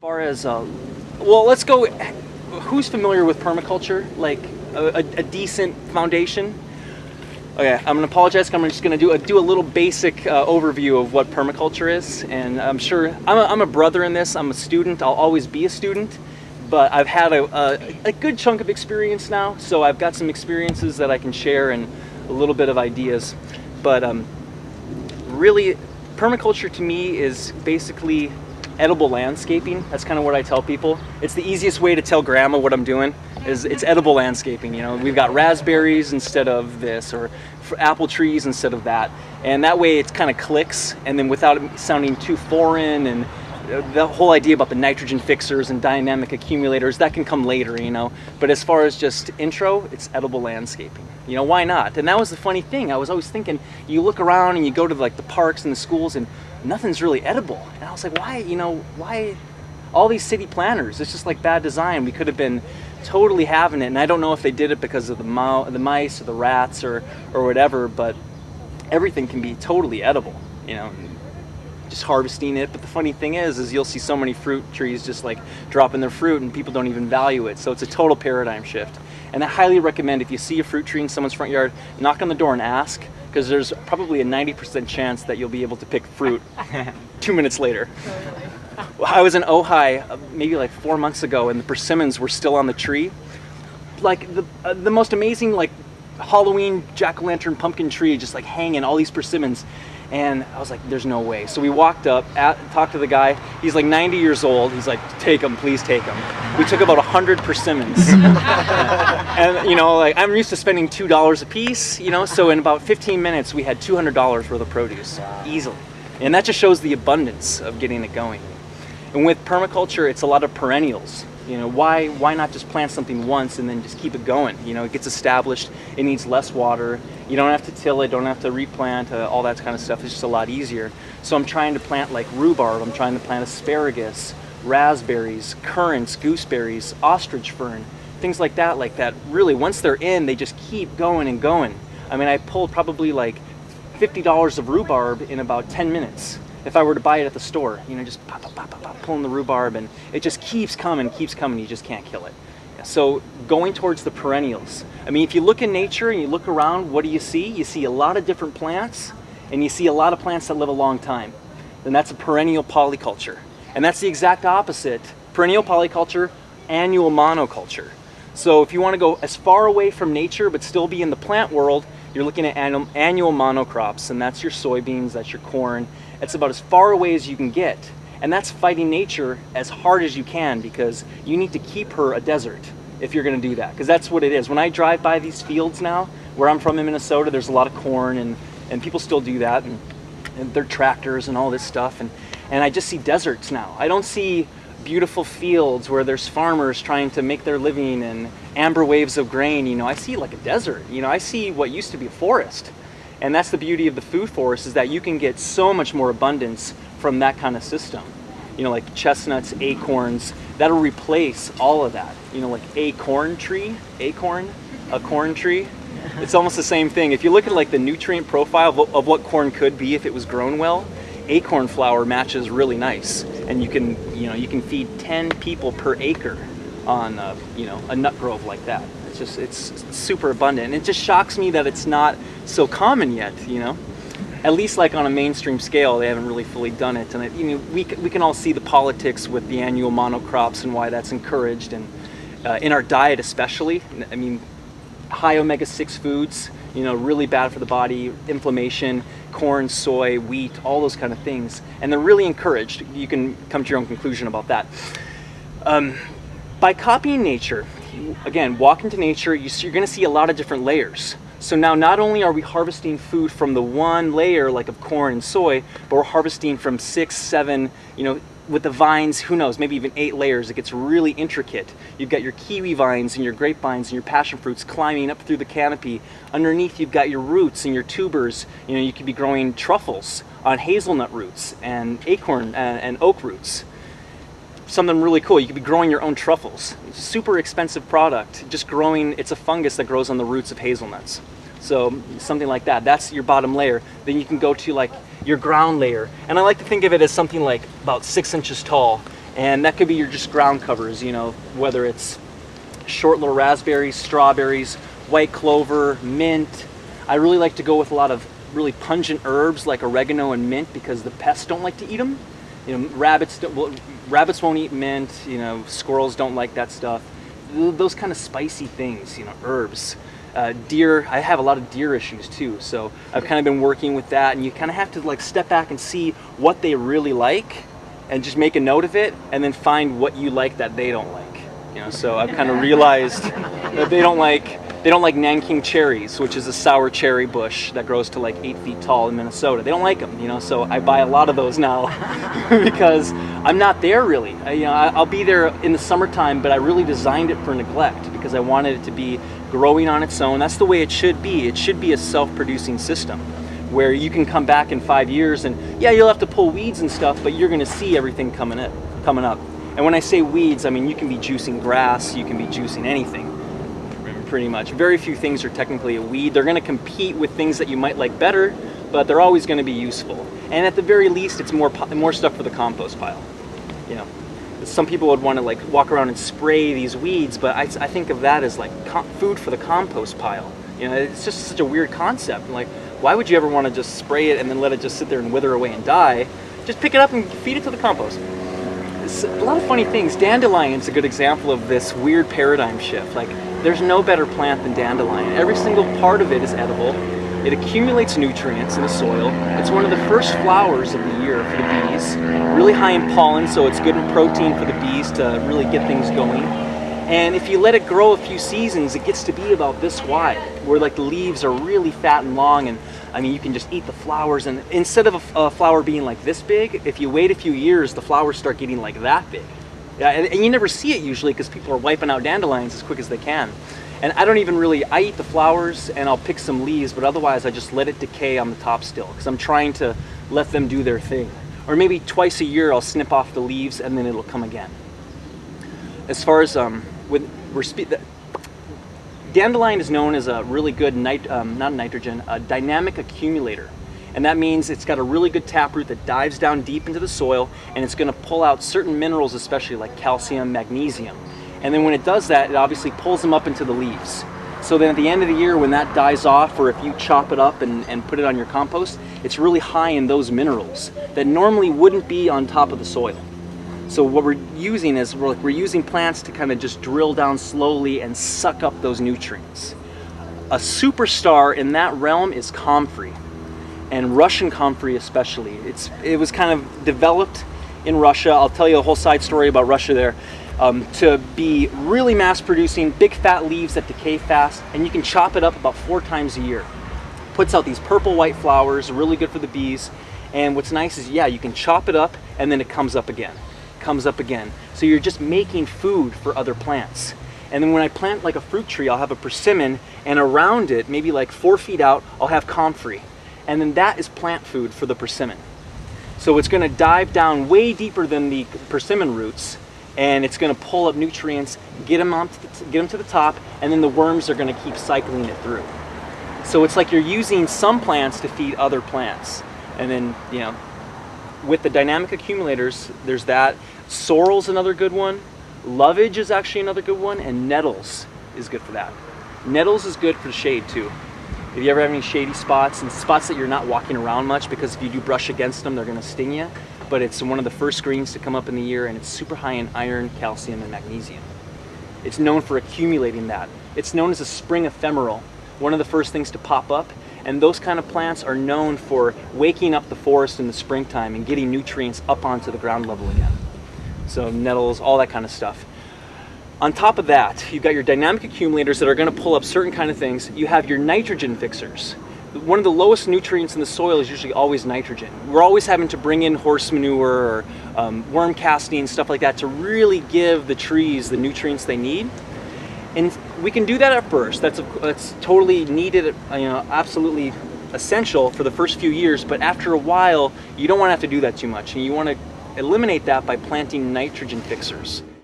Far as well, let's go. Who's familiar with permaculture? Like a decent foundation. Okay, I'm gonna apologize. I'm just gonna do a little basic overview of what permaculture is, and I'm sure I'm a brother in this. I'm a student. I'll always be a student, but I've had a good chunk of experience now, so I've got some experiences that I can share and a little bit of ideas. But really, permaculture to me is basically edible landscaping. That's kind of what I tell people. It's the easiest way to tell grandma what I'm doing is it's edible landscaping. You know, we've got raspberries instead of this, or apple trees instead of that, and that way it kind of clicks, and then without it sounding too foreign, and the whole idea about the nitrogen fixers and dynamic accumulators, that can come later, you know. But as far as just intro, it's edible landscaping. You know, why not? And that was the funny thing. I was always thinking, you look around and you go to like the parks and the schools and nothing's really edible. And I was like, why all these city planners? It's just like bad design. We could have been totally having it. And I don't know if they did it because of the mice or the rats or whatever, but everything can be totally edible, you know, just harvesting it. But the funny thing is you'll see so many fruit trees just like dropping their fruit and people don't even value it. So it's a total paradigm shift. And I highly recommend, if you see a fruit tree in someone's front yard, knock on the door and ask, because there's probably a 90% chance that you'll be able to pick fruit 2 minutes later. Well, I was in Ojai maybe like 4 months ago, and the persimmons were still on the tree. Like the most amazing like Halloween jack-o'-lantern pumpkin tree, just like hanging, all these persimmons. And I was like, there's no way. So we walked up, talked to the guy. He's like 90 years old. He's like, take them, please take them. We took about 100 persimmons. And you know, like I'm used to spending $2 a piece, you know, so in about 15 minutes we had $200 worth of produce, easily. And that just shows the abundance of getting it going. And with permaculture, it's a lot of perennials. You know, why not just plant something once and then just keep it going? You know, it gets established, it needs less water, you don't have to till it, don't have to replant, all that kind of stuff. It's just a lot easier. So I'm trying to plant like rhubarb, I'm trying to plant asparagus, raspberries, currants, gooseberries, ostrich fern, things like that, really, once they're in, they just keep going and going. I mean, I pulled probably like $50 of rhubarb in about 10 minutes. If I were to buy it at the store, you know, just pop, pulling the rhubarb, and it just keeps coming, you just can't kill it. So going towards the perennials. I mean, if you look in nature and you look around, what do you see? You see a lot of different plants, and you see a lot of plants that live a long time. Then that's a perennial polyculture. And that's the exact opposite. Perennial polyculture, annual monoculture. So if you want to go as far away from nature but still be in the plant world, you're looking at annual monocrops, and that's your soybeans, that's your corn. It's about as far away as you can get. And that's fighting nature as hard as you can, because you need to keep her a desert if you're going to do that. Because that's what it is. When I drive by these fields now, where I'm from in Minnesota, there's a lot of corn, and people still do that, and their tractors and all this stuff. And I just see deserts now. I don't see beautiful fields where there's farmers trying to make their living and amber waves of grain. You know, I see like a desert. You know, I see what used to be a forest. And that's the beauty of the food forest, is that you can get so much more abundance from that kind of system. You know, like chestnuts, acorns, that'll replace all of that. You know, like a corn tree. It's almost the same thing. If you look at like the nutrient profile of what corn could be if it was grown well, acorn flour matches really nice. And you can feed 10 people per acre on a nut grove like that. It's super abundant, and it just shocks me that it's not so common yet, you know. At least like on a mainstream scale, they haven't really fully done it. And we can all see the politics with the annual monocrops and why that's encouraged, and in our diet especially. I mean, high omega-6 foods, you know, really bad for the body, inflammation, corn, soy, wheat, all those kind of things. And they're really encouraged. You can come to your own conclusion about that. By copying nature, again, walk into nature, you're going to see a lot of different layers. So now not only are we harvesting food from the one layer, like of corn and soy, but we're harvesting from 6, 7, you know, with the vines, who knows, maybe even 8 layers. It gets really intricate. You've got your kiwi vines and your grapevines and your passion fruits climbing up through the canopy. Underneath, you've got your roots and your tubers. You know, you could be growing truffles on hazelnut roots and acorn and oak roots. Something really cool. You could be growing your own truffles. It's a super expensive product. Just growing, it's a fungus that grows on the roots of hazelnuts. So something like that. That's your bottom layer. Then you can go to like your ground layer. And I like to think of it as something like about 6 inches tall. And that could be your just ground covers, you know, whether it's short little raspberries, strawberries, white clover, mint. I really like to go with a lot of really pungent herbs like oregano and mint because the pests don't like to eat them. You know, rabbits won't eat mint, you know, squirrels don't like that stuff. Those kind of spicy things, you know, herbs. Deer, I have a lot of deer issues too, so I've kind of been working with that, and you kind of have to like step back and see what they really like and just make a note of it and then find what you like that they don't like. You know, so I've kind of realized that they don't like Nanking cherries, which is a sour cherry bush that grows to like 8 feet tall in Minnesota. They don't like them, you know, so I buy a lot of those now because I'm not there really. I'll be there in the summertime, but I really designed it for neglect because I wanted it to be growing on its own. That's the way it should be. It should be a self-producing system where you can come back in 5 years and yeah, you'll have to pull weeds and stuff, but you're gonna see everything coming up. And when I say weeds, I mean you can be juicing grass, you can be juicing anything, pretty much. Very few things are technically a weed. They're gonna compete with things that you might like better, but they're always gonna be useful. And at the very least, it's more stuff for the compost pile. You know, some people would wanna like walk around and spray these weeds, but I think of that as like food for the compost pile. You know, it's just such a weird concept. Like, why would you ever wanna just spray it and then let it just sit there and wither away and die? Just pick it up and feed it to the compost. A lot of funny things. Dandelion's a good example of this weird paradigm shift. Like, there's no better plant than dandelion. Every single part of it is edible. It accumulates nutrients in the soil. It's one of the first flowers of the year for the bees. Really high in pollen, so it's good in protein for the bees to really get things going. And if you let it grow a few seasons, it gets to be about this wide, where like the leaves are really fat and long, and I mean, you can just eat the flowers, and instead of a flower being like this big, if you wait a few years, the flowers start getting like that big. Yeah, and you never see it usually because people are wiping out dandelions as quick as they can. And I don't even really, I eat the flowers and I'll pick some leaves, but otherwise I just let it decay on the top still because I'm trying to let them do their thing. Or maybe twice a year I'll snip off the leaves and then it'll come again. As far as, dandelion is known as a really good, dynamic accumulator. And that means it's got a really good taproot that dives down deep into the soil, and it's gonna pull out certain minerals, especially like calcium, magnesium. And then when it does that, it obviously pulls them up into the leaves. So then at the end of the year, when that dies off, or if you chop it up and put it on your compost, it's really high in those minerals that normally wouldn't be on top of the soil. So what we're using is we're using plants to kind of just drill down slowly and suck up those nutrients. A superstar in that realm is comfrey, and Russian comfrey especially. It was kind of developed in Russia. I'll tell you a whole side story about Russia there. To be really mass producing big fat leaves that decay fast, and you can chop it up about 4 times a year. Puts out these purple white flowers, really good for the bees. And what's nice is, yeah, you can chop it up and then it comes up again. So you're just making food for other plants. And then when I plant like a fruit tree, I'll have a persimmon, and around it, maybe like 4 feet out, I'll have comfrey. And then that is plant food for the persimmon. So it's gonna dive down way deeper than the persimmon roots, and it's gonna pull up nutrients, get them to the top, and then the worms are gonna keep cycling it through. So it's like you're using some plants to feed other plants. And then, you know, with the dynamic accumulators, there's that. Sorrel's another good one. Lovage is actually another good one, and nettles is good for that. Nettles is good for shade too. If you ever have any shady spots and spots that you're not walking around much, because if you do brush against them, they're gonna sting you. But it's one of the first greens to come up in the year, and it's super high in iron, calcium, and magnesium. It's known for accumulating that. It's known as a spring ephemeral, one of the first things to pop up. And those kind of plants are known for waking up the forest in the springtime and getting nutrients up onto the ground level again. So nettles, all that kind of stuff. On top of that, you've got your dynamic accumulators that are going to pull up certain kind of things. You have your nitrogen fixers. One of the lowest nutrients in the soil is usually always nitrogen. We're always having to bring in horse manure or worm casting, stuff like that, to really give the trees the nutrients they need. And we can do that at first. That's totally needed, you know, absolutely essential for the first few years. But after a while, you don't want to have to do that too much, and you want to eliminate that by planting nitrogen fixers.